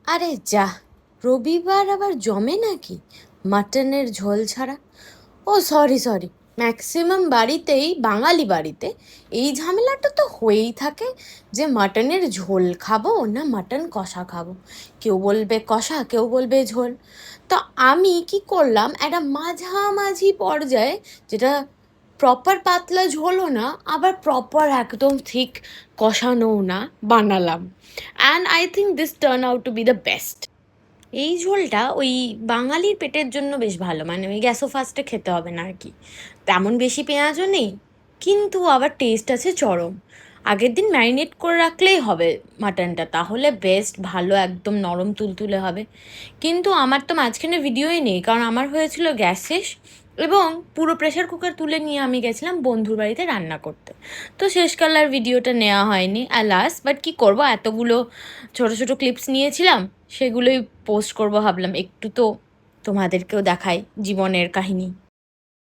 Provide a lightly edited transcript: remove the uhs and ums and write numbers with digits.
আরে যা, রবিবার আবার জমে নাকি মাটনের ঝোল ছাড়া? ও সরি সরি, ম্যাক্সিমাম বাড়িতেই, বাঙালি বাড়িতে এই ঝামেলাটা তো হয়েই থাকে যে মাটনের ঝোল খাবো না মাটন কষা খাবো। কেউ বলবে কষা, কেউ বলবে ঝোল। তো আমি কি করলাম, একটা মাঝামাঝি পর্যায়ে, যেটা প্রপার পাতলা ঝোলও না আবার প্রপার একদম ঠিক কষানোও না, বানালাম। And I think this turn out to B the best. এই ঝোলটা ওই বাঙালির পেটের জন্য বেশ ভালো, মানে ওই গ্যাসো ফাস্টে খেতে হবে না আর কি। তেমন বেশি পেঁয়াজও নেই, কিন্তু আবার টেস্ট আছে চরম। আগের দিন ম্যারিনেট করে রাখলেই হবে মাটনটা, তাহলে বেস্ট ভালো একদম নরম তুলতুলে হবে। কিন্তু আমার তো মাঝখানে ভিডিওই নেই, কারণ আমার হয়েছিল গ্যাস শেষ, এবং পুরো প্রেশার কুকার তুলে নিয়ে আমি গেছিলাম বন্ধুর বাড়িতে রান্না করতে। তো শেষকাল আর ভিডিওটা নেওয়া হয়নি অ্যালাস, বাট কী করবো, এতগুলো ছোটো ছোটো ক্লিপস নিয়েছিলাম, সেগুলোই পোস্ট করবো ভাবলাম, একটু তো তোমাদেরকেও দেখাই জীবনের কাহিনী।